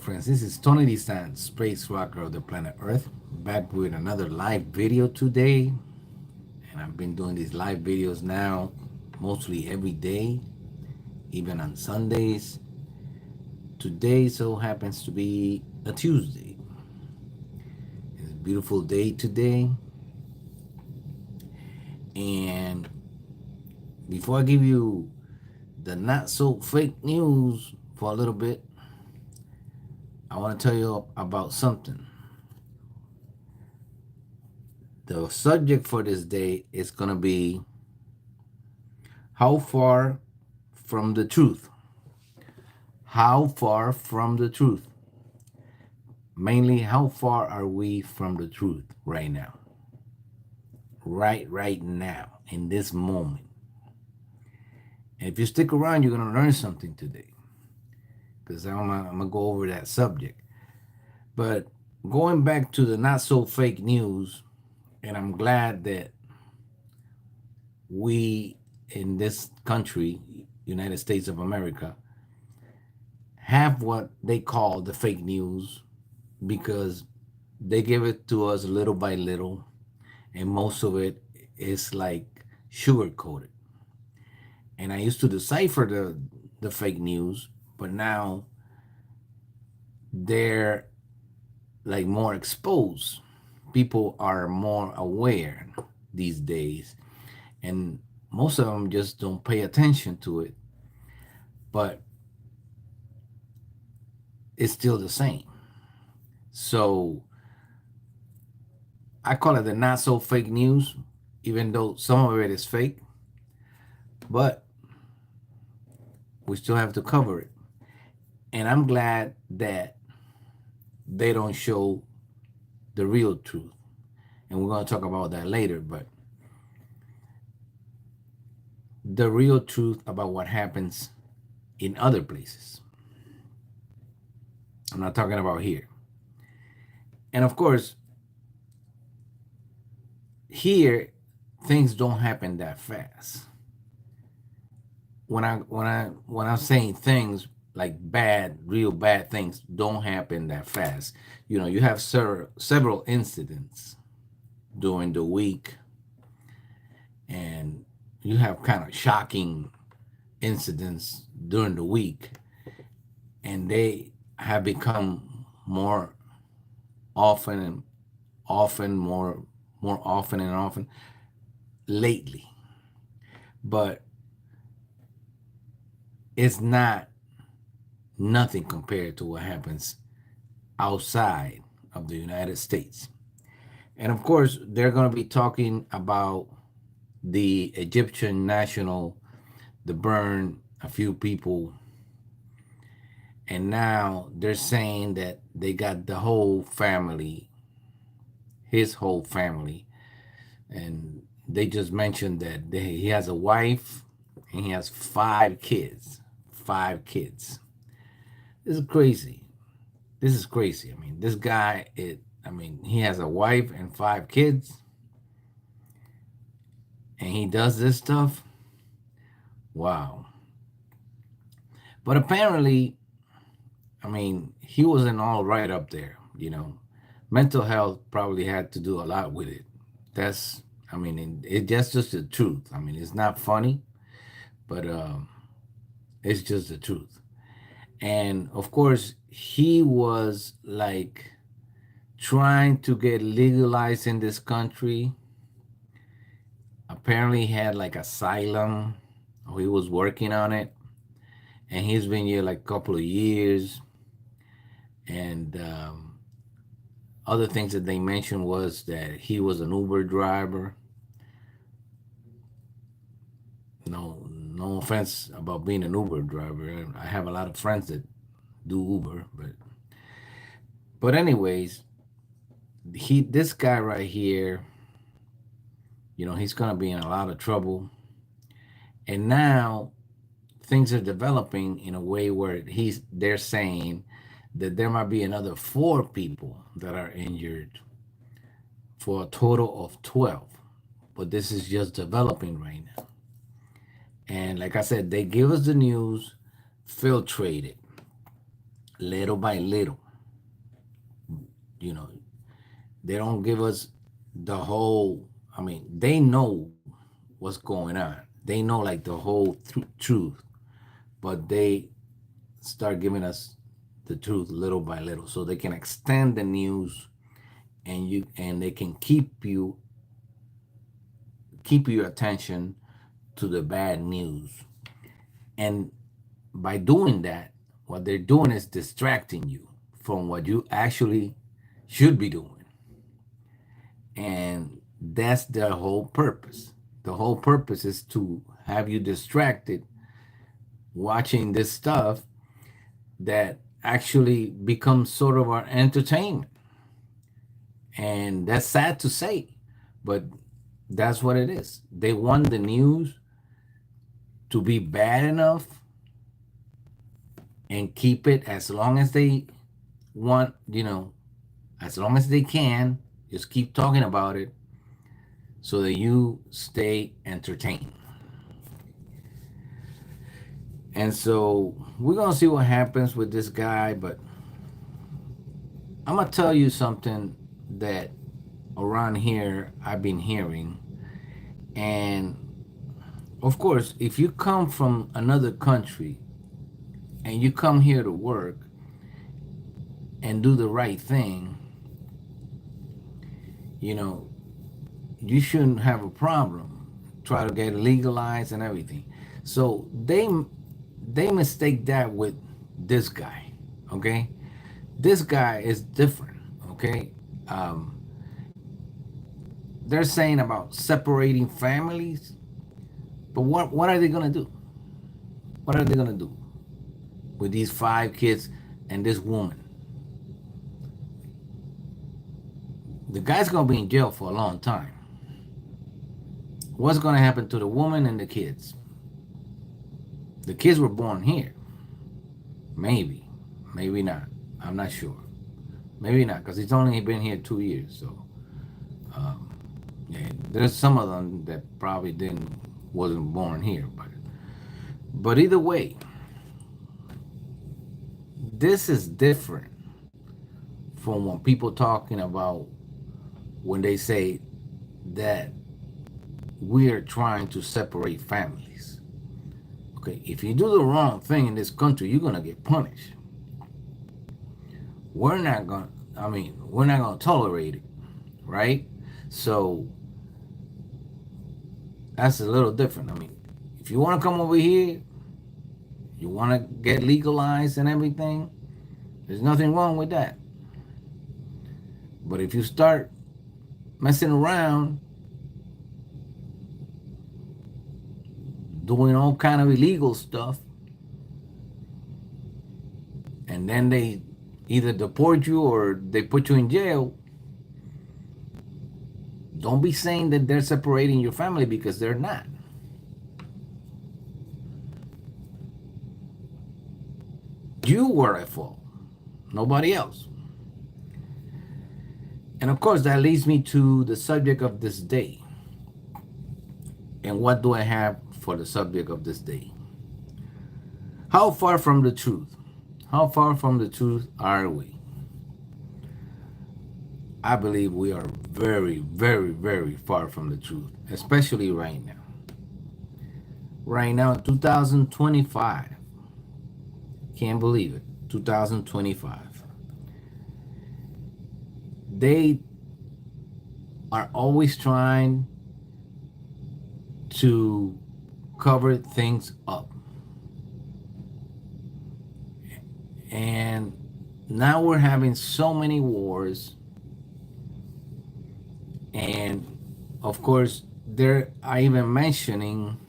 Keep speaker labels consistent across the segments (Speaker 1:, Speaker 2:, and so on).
Speaker 1: friends, this is Tony Dizant, space rocker of the planet Earth, back with another live video today. And I've been doing these live videos now mostly every day, even on Sundays. Today so happens to be a Tuesday. It's a beautiful day today. And before I give you the not so fake news for a little bit, I want to tell you about something. The subject for this day is going to be how far from the truth. How far from the truth? Mainly, how far are we from the truth right now? Right now, in this moment. And if you stick around, you're going to learn something today. Because I'm going to go over that subject. But going back to the not so fake news, and I'm glad that we in this country, United States of America, have what they call the fake news because they give it to us little by little, and most of it is like sugar coated. And I used to decipher the fake news, but now they're like more exposed. People are more aware these days, and most of them just don't pay attention to it, but it's still the same. So I call it the not so fake news, even though some of it is fake, but we still have to cover it. And I'm glad that they don't show the real truth. And we're going to talk about that later, but the real truth about what happens in other places. I'm not talking about here. And of course, here things don't happen that fast. When I'm saying things like bad, real bad things don't happen that fast. You know, you have several incidents during the week, and you have kind of shocking incidents during the week, and they have become more often and often, more often and often lately. But it's not nothing compared to what happens outside of the United States. And of course, they're going to be talking about the Egyptian national, the burn a few people. And now they're saying that they got the whole family, his whole family. And they just mentioned that he has a wife and he has 5 kids. 5 kids. This is crazy. This is crazy. I mean, this guy, he has a wife and 5 kids, and he does this stuff. Wow. But apparently, he wasn't all right up there, Mental health probably had to do a lot with it. That's just the truth. It's not funny, but it's just the truth. And of course, he was like trying to get legalized in this country. Apparently, he had like asylum, or he was working on it, and he's been here like a couple of years. And other things that they mentioned was that he was an Uber driver. No offense about being an Uber driver. I have a lot of friends that do Uber, but anyways, this guy right here, he's gonna be in a lot of trouble. And now things are developing in a way where they're saying that there might be another 4 people that are injured for a total of 12. But this is just developing right now. And like I said, they give us the news filtrated. little by little. You know, they don't give us the whole. I mean, they know what's going on. They know like the whole truth, but they start giving us the truth little by little, so they can extend the news, and they can keep your attention to the bad news. And by doing that, what they're doing is distracting you from what you actually should be doing. And that's their whole purpose. The whole purpose is to have you distracted watching this stuff that actually becomes sort of our entertainment. And that's sad to say, but that's what it is. They want the news to be bad enough and keep it as long as they want, as long as they can, just keep talking about it so that you stay entertained. And so we're going to see what happens with this guy, but I'm going to tell you something that around here I've been hearing. And of course, if you come from another country and you come here to work and do the right thing, you know, you shouldn't have a problem. Try to get it legalized and everything. So they mistake that with this guy. Okay, this guy is different. Okay, um, they're saying about separating families, but what are they gonna do? What are they gonna do with these 5 kids and this woman? The guy's gonna be in jail for a long time. What's gonna happen to the woman and the kids? The kids were born here. Maybe, maybe not. I'm not sure. Maybe not, because he's only been here 2 years. So, yeah, there's some of them that probably wasn't born here. But either way, this is different from when people talking about when they say that we're trying to separate families. Okay, if you do the wrong thing in this country, you're gonna get punished. We're not gonna tolerate it, right? So that's a little different. I mean, if you want to come over here, you want to get legalized and everything, there's nothing wrong with that. But if you start messing around, doing all kind of illegal stuff, and then they either deport you or they put you in jail, don't be saying that they're separating your family, because they're not. You were at fault, nobody else. And of course, that leads me to the subject of this day. And what do I have for the subject of this day? How far from the truth? How far from the truth are we? I believe we are very, very, very far from the truth, especially right now. Right now, 2025. Can't believe it. 2025. They are always trying to cover things up. And now we're having so many wars. And of course, they're even mentioning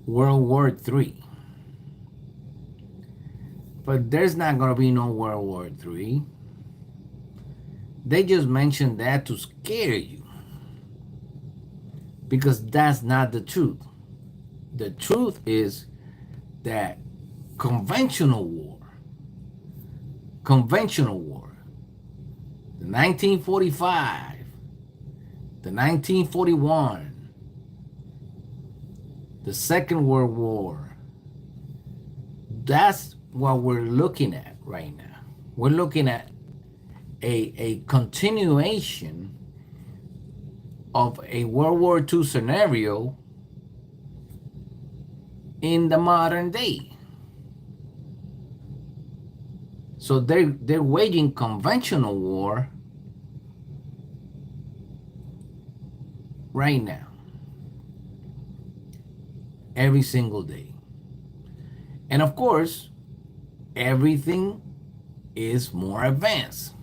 Speaker 1: World War III. But there's not going to be no World War III. They just mentioned that to scare you, because that's not the truth. The truth is that conventional war, the 1945, the 1941, the Second World War, that's what we're looking at right now. We're looking at a continuation of a World War II scenario in the modern day. So they're waging conventional war right now, every single day. And of course, everything is more advanced.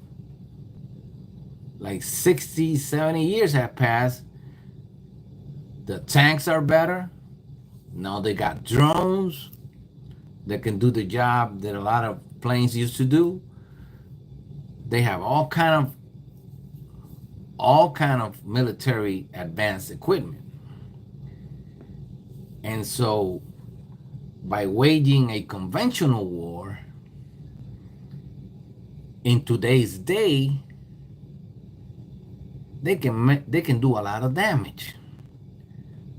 Speaker 1: Like 60, 70 years have passed. The tanks are better. Now they got drones that can do the job that a lot of planes used to do. They have all kind of military advanced equipment. And so by waging a conventional war in today's day, they can do a lot of damage.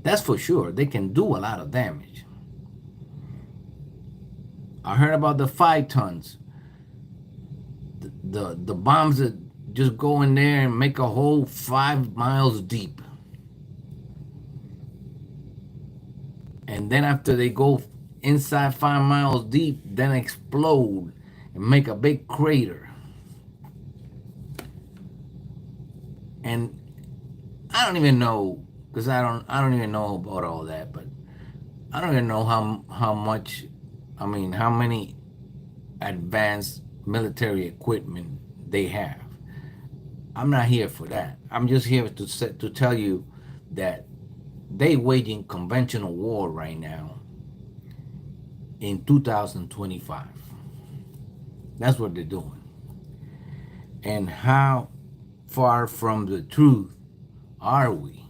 Speaker 1: That's for sure. They can do a lot of damage. I heard about the 5 tons, the bombs that just go in there and make a hole 5 miles deep, and then after they go inside 5 miles deep, then explode and make a big crater. And I don't even know, because I don't even know about all that, but I don't even know how much, I mean, how many advanced military equipment they have. I'm not here for that. I'm just here to tell you that they waging conventional war right now in 2025. That's what they're doing. And how far from the truth are we?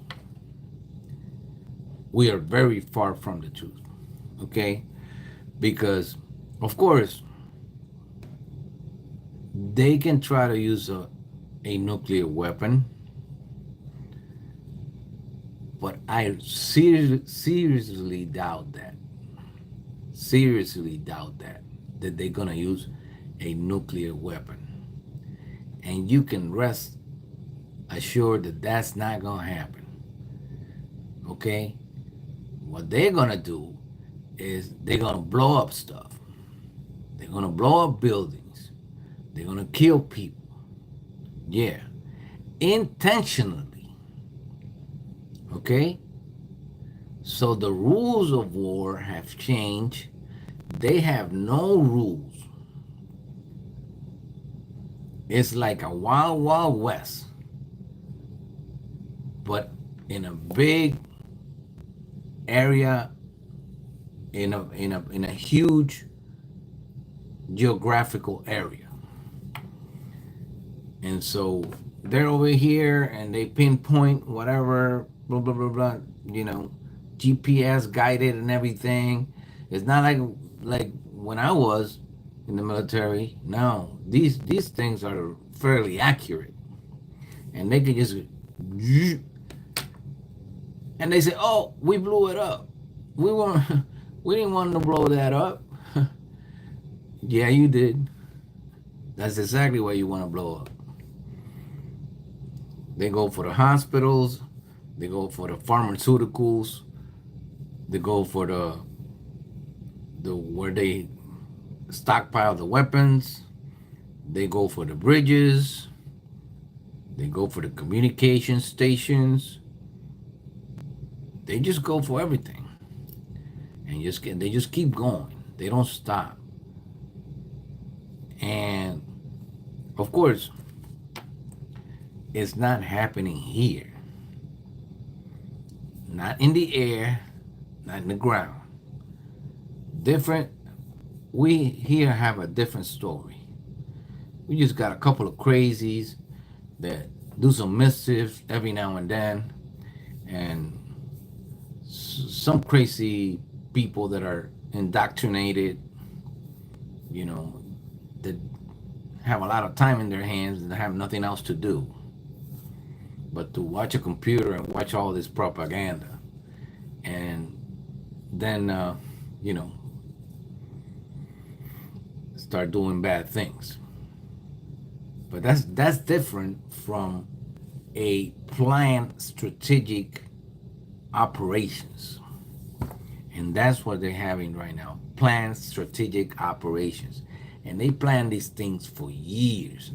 Speaker 1: We are very far from the truth. Okay? Because, of course, they can try to use a nuclear weapon, but I seriously doubt that. Seriously doubt that they're gonna use a nuclear weapon. And you can rest assured that that's not gonna happen. Okay? What they're gonna do is they're gonna blow up stuff. They're gonna blow up buildings. They're gonna kill people. Yeah. Intentionally. Okay? So the rules of war have changed. They have no rules. It's like a wild, wild west, but in a big area, in a huge geographical area. And so they're over here and they pinpoint whatever, blah blah blah blah, GPS guided and everything. It's not like when I was in the military. No, these things are fairly accurate, and they can just, and they say, "Oh, we blew it up. We want, we didn't want to blow that up." Yeah, you did. That's exactly what you want to blow up. They go for the hospitals. They go for the pharmaceuticals. They go for the where they stockpile the weapons. They go for the bridges. They go for the communication stations. They just go for everything, and they just keep going. They don't stop. And of course, it's not happening here. Not in the air, not in the ground. Different. We here have a different story. We just got a couple of crazies that do some mischief every now and then, and some crazy people that are indoctrinated, that have a lot of time in their hands and have nothing else to do but to watch a computer and watch all this propaganda. And then, start doing bad things. But that's different from a planned strategic operations. And that's what they're having right now. Planned strategic operations. And they plan these things for years.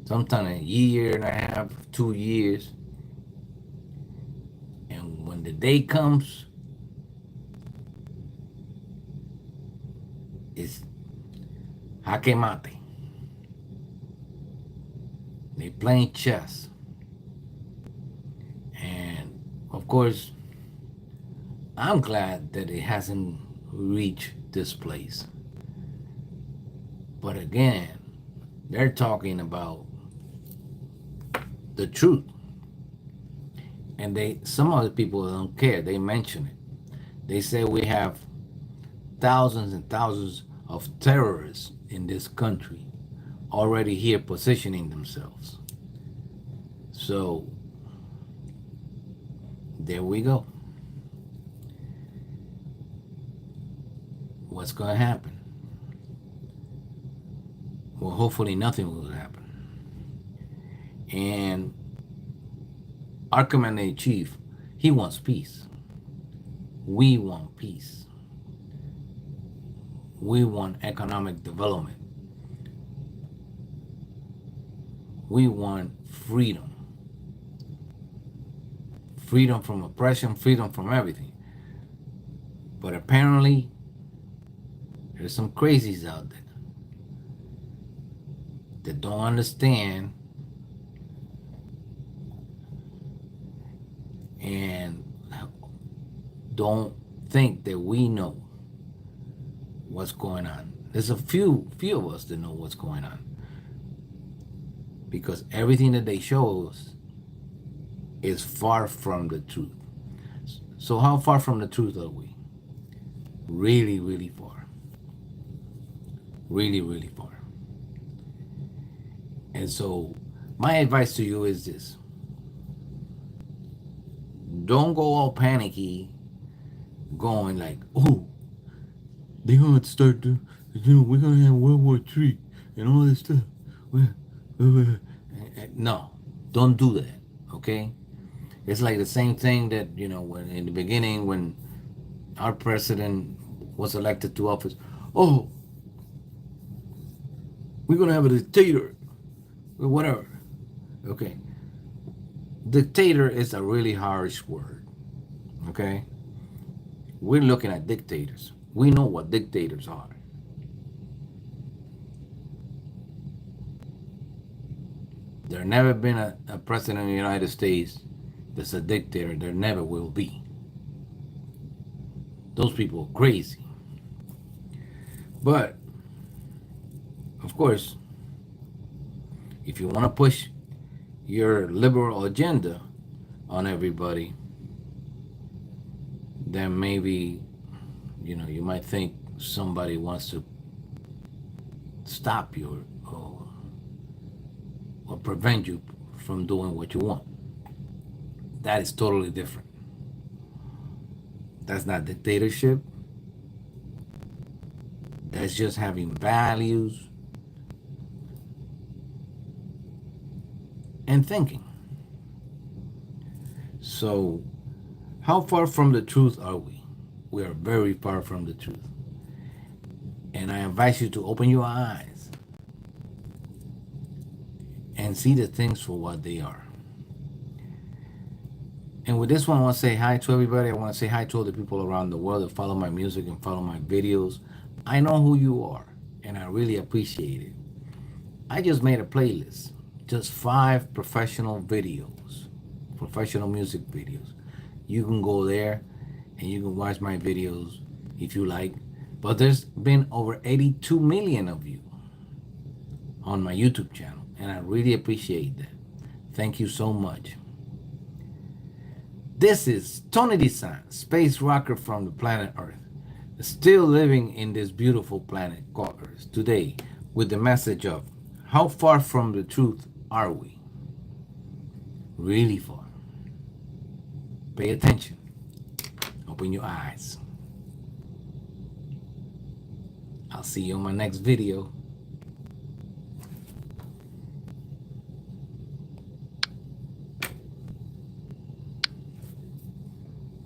Speaker 1: Sometimes a year and a half, 2 years. And when the day comes, it's jaque mate. They playing chess. And of course, I'm glad that it hasn't reached this place. But again, they're talking about the truth. And some other people don't care. They mention it. They say we have thousands and thousands of terrorists in this country already here positioning themselves. So there we go. What's going to happen? Well, hopefully nothing will happen. And our commander in chief, he wants peace. We want peace. We want economic development. We want freedom. Freedom from oppression, freedom from everything. But apparently, there's some crazies out there that don't understand and don't think that we know what's going on. There's a few of us that know what's going on, because everything that they show us is far from the truth. So how far from the truth are we? Really, really far. Really, really far. And so my advice to you is this: don't go all panicky, going like, oh, they're gonna start to, we're gonna have World War III and all this stuff. No, don't do that. Okay? It's like the same thing that, when in the beginning, when our president was elected to office, oh, we're gonna have a dictator, or whatever. Okay, dictator is a really harsh word. Okay, we're looking at dictators. We know what dictators are. There never been a president of the United States that's a dictator. There never will be. Those people are crazy. But of course, if you want to push your liberal agenda on everybody, then maybe, you might think somebody wants to stop you or prevent you from doing what you want. That is totally different. That's not dictatorship. That's just having values and thinking. So, how far from the truth are we? We are very far from the truth. And I invite you to open your eyes and see the things for what they are. And with this one, I want to say hi to everybody. I want to say hi to all the people around the world that follow my music and follow my videos. I know who you are, and I really appreciate it. I just made a playlist, just 5 professional videos, professional music videos. You can go there and you can watch my videos if you like. But there's been over 82 million of you on my YouTube channel, and I really appreciate that. Thank you so much. This is Tony Dizant, space rocker from the planet Earth, still living in this beautiful planet called Earth today, with the message of how far from the truth are we? Really far. Pay attention. Open your eyes. I'll see you on my next video.